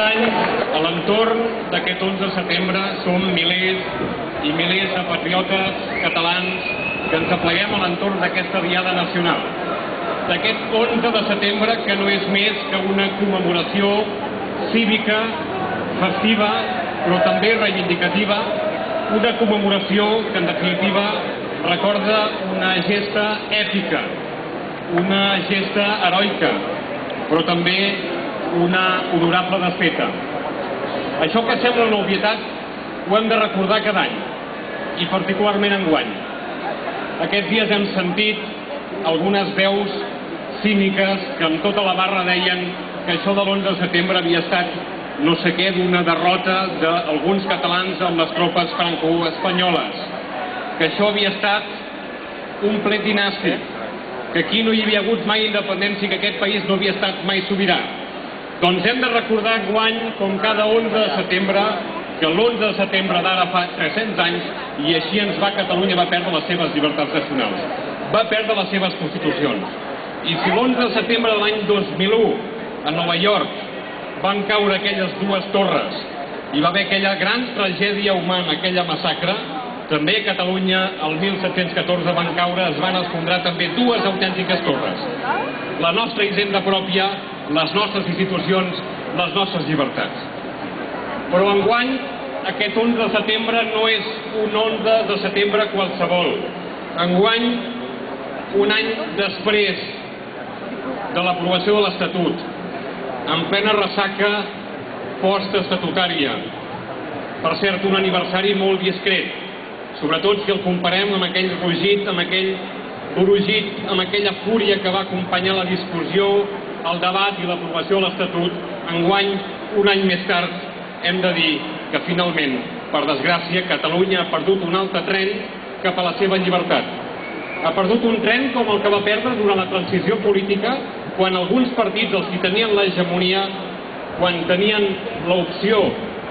Anys, a l'entorn d'aquest 11 de setembre som milers i milers de patriotes catalans que ens apleguem a l'entorn d'aquesta diada nacional. D'aquest 11 de setembre que no és més que una commemoració cívica, festiva, però també reivindicativa, una commemoració que en definitiva recorda una gesta èpica, una gesta heroica, però també una honorable desfeta. Això que sembla una obvietat ho hem de recordar cada any, i particularment enguany. Aquests dies hem sentit algunes veus cíniques que amb tota la barra deien que això de l'11 de setembre havia estat no sé què d'una derrota d'alguns catalans amb les tropes franco-espanyoles, que això havia estat un plet dinàstic, que aquí no hi havia hagut mai independència i que aquest país no havia estat mai sobirà. Doncs hem de recordar enguany, com cada 11 de setembre, que l'11 de setembre d'ara fa 300 anys, i així ens va, Catalunya va perdre les seves llibertats nacionals, va perdre les seves constitucions. I si l'11 de setembre de l'any 2001, a Nova York, van caure aquelles dues torres, i va haver aquella gran tragèdia humana, aquella massacre, també a Catalunya, el 1714, van caure, es van esfondrar també dues autèntiques torres. La nostra hisenda pròpia, les nostres institucions, les nostres llibertats. Però enguany, aquest 11 de setembre no és un 11 de setembre qualsevol. Enguany, un any després de l'aprovació de l'Estatut, en plena ressaca postestatutària, per cert, un aniversari molt discret, sobretot si el comparem amb aquell rugit, amb aquell brugit, amb aquella fúria que va acompanyar la discussió, el debat i l'aprovació de l'Estatut. Enguany, un any més tard, hem de dir que finalment, per desgràcia, Catalunya ha perdut un altre tren cap a la seva llibertat. Ha perdut un tren com el que va perdre durant la transició política, quan alguns partits, els que tenien l'hegemonia, quan tenien l'opció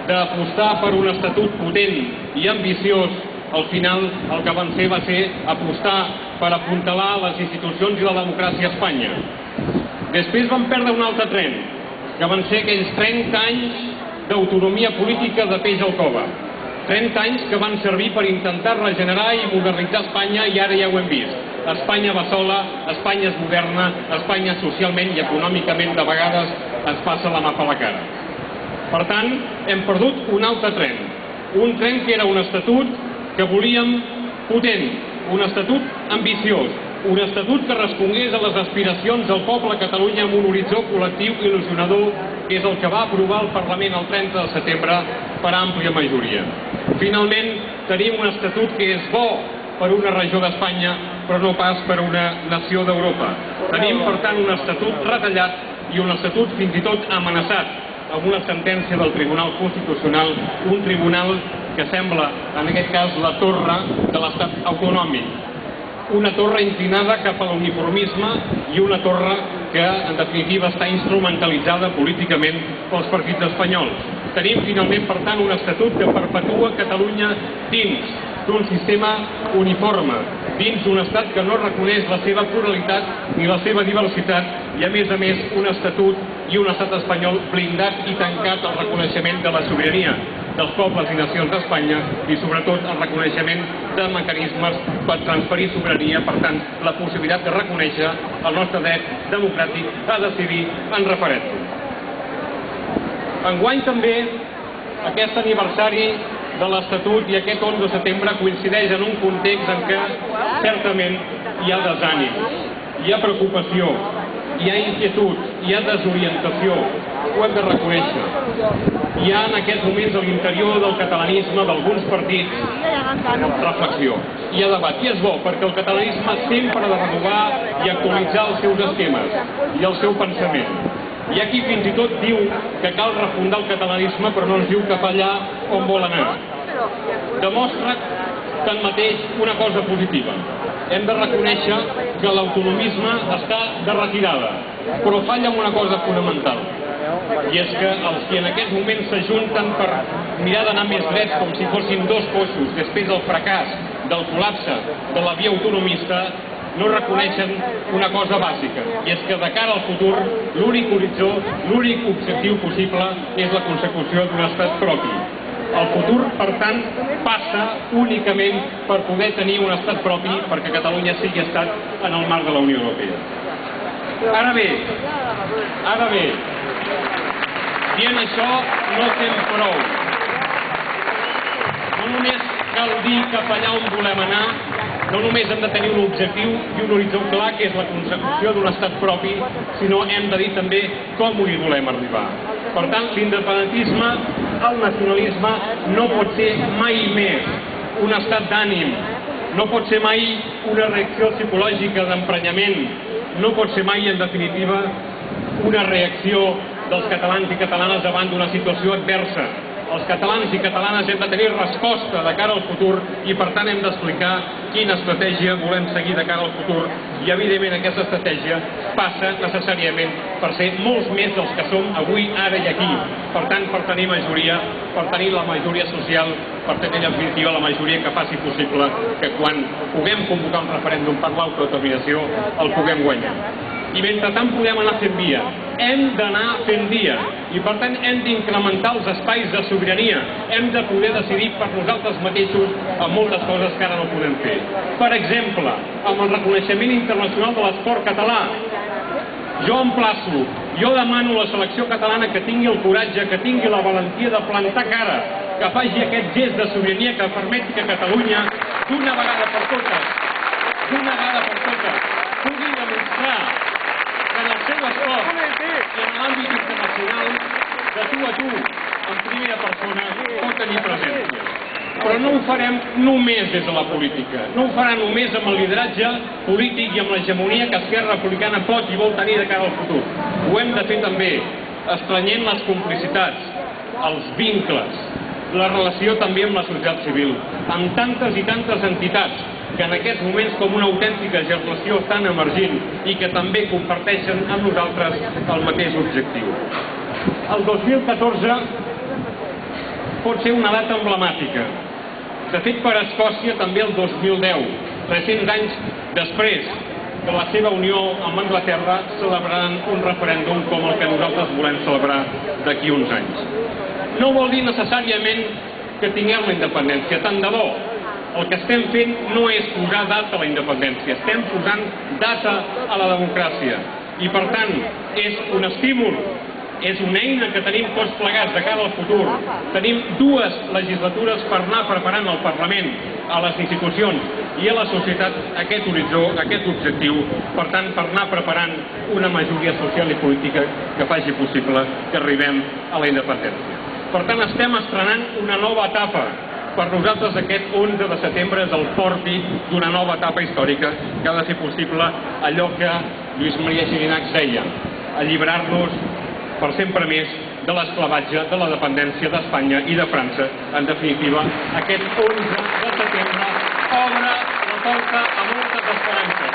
d'apostar per un estatut potent i ambiciós, al final el que van fer va ser apostar per apuntalar les institucions i la democràcia a Espanya. Després van perdre un altre tren, que van ser aquells 30 anys d'autonomia política de peix al cove. 30 anys que van servir per intentar regenerar i modernitzar Espanya, i ara ja ho hem vist. Espanya va sola, Espanya és moderna, Espanya socialment i econòmicament de vegades ens passa la mà per la cara. Per tant, hem perdut un altre tren. Un tren que era un estatut que volíem potent, un estatut ambiciós, un estatut que respongués a les aspiracions del poble de Catalunya amb un horitzó col·lectiu il·lusionador, que és el que va aprovar el Parlament el 30 de setembre per àmplia majoria. Finalment, tenim un estatut que és bo per una regió d'Espanya, però no pas per una nació d'Europa. Tenim, per tant, un estatut retallat i un estatut fins i tot amenaçat amb una sentència del Tribunal Constitucional, un tribunal que sembla, en aquest cas, la torre de l'estat autonòmic. Una torre inclinada cap a l'uniformisme i una torre que, en definitiva, està instrumentalitzada políticament pels partits espanyols. Tenim, finalment, per tant, un estatut que perpetua Catalunya dins d'un sistema uniforme, dins d'un estat que no reconeix la seva pluralitat ni la seva diversitat, i, a més, un estatut i un estat espanyol blindat i tancat al reconeixement de la sobirania dels pobles i nacions d'Espanya i, sobretot, el reconeixement de mecanismes per transferir sobirania, per tant, la possibilitat de reconèixer el nostre dret democràtic a decidir en referèndum. Enguany també, aquest aniversari de l'Estatut i aquest 11 de setembre coincideix en un context en què, certament, hi ha desànim, hi ha preocupació, hi ha inquietud, hi ha desorientació, ho hem de reconèixer. Hi ha en aquests moments a l'interior del catalanisme d'alguns partits reflexió, hi ha debat, i és bo, perquè el catalanisme sempre ha de renovar i actualitzar els seus esquemes i el seu pensament. Hi ha qui fins i tot diu que cal refundar el catalanisme, però no ens diu cap allà on vol anar. Demostra, tanmateix, una cosa positiva. Hem de reconèixer que l'autonomisme està de retirada, però falla en una cosa fonamental, i és que els que en aquests moments s'ajunten per mirar d'anar més drets com si fossin dos coixos després del fracàs, del col·lapse de la via autonomista, no reconeixen una cosa bàsica, i és que de cara al futur l'únic horitzó, l'únic objectiu possible és la consecució d'un estat propi. El futur, per tant, passa únicament per poder tenir un estat propi perquè Catalunya sigui estat en el marc de la Unió Europea. Ara bé, dient això no fem prou. No només cal dir cap allà on volem anar, no només hem de tenir un objectiu i un horitzó clar, que és la consecució d'un estat propi, sinó hem de dir també com hi volem arribar. Per tant, l'independentisme, el nacionalisme, no pot ser mai més un estat d'ànim, no pot ser mai una reacció psicològica d'emprenyament, no pot ser mai, en definitiva, una reacció dels catalans i catalanes davant d'una situació adversa. Els catalans i catalanes hem de tenir resposta de cara al futur i, per tant, hem d'explicar quina estratègia volem seguir de cara al futur. I, evidentment, aquesta estratègia passa necessàriament per ser molts més dels que som avui, ara i aquí. Per tant, per tenir majoria, per tenir la majoria social, per tenir, en definitiva, la majoria que faci possible que quan puguem convocar un referèndum per l'autodeterminació el puguem guanyar. I mentrestant podem anar fent via. Hem d'anar fent via. I per tant hem d'incrementar els espais de sobirania. Hem de poder decidir per nosaltres mateixos en moltes coses que ara no podem fer. Per exemple, amb el reconeixement internacional de l'esport català. Jo emplaço, jo demano a la selecció catalana que tingui el coratge, que tingui la valentia de plantar cara, que faci aquest gest de sobirania que permeti que Catalunya, d'una vegada per totes, pugui demostrar en el seu esport i en l'àmbit internacional, de tu a tu, en primera persona, pot tenir presència. Però no ho farem només des de la política, no ho farà només amb el lideratge polític i amb l'hegemonia que Esquerra Republicana pot i vol tenir de cara al futur. Ho hem de fer també, estrenyent les complicitats, els vincles, la relació també amb la societat civil, amb tantes i tantes entitats que en aquests moments com una autèntica germinació estan emergint i que també comparteixen amb nosaltres el mateix objectiu. El 2014 pot ser una data emblemàtica. De fet, per Escòcia també el 2010, 300 anys després de la seva unió amb Anglaterra, celebraran un referèndum com el que nosaltres volem celebrar d'aquí uns anys. No vol dir necessàriament que tinguem la independència, tant de bo. El que estem fent no és posar data a la independència, estem posant data a la democràcia. I, per tant, és un estímul, és una eina que tenim tots plegats de cara al futur. Tenim 2 legislatures per anar preparant al Parlament, a les institucions i a la societat aquest horitzó, aquest objectiu, per tant, per anar preparant una majoria social i política que faci possible que arribem a la independència. Per tant, estem estrenant una nova etapa. Per nosaltres aquest 11 de setembre és el pòrtic d'una nova etapa històrica que ha de fer possible allò que Lluís Maria Xirinacs deia, alliberar-nos per sempre més de l'esclavatge, de la dependència d'Espanya i de França. En definitiva, aquest 11 de setembre obre la porta a moltes esperances.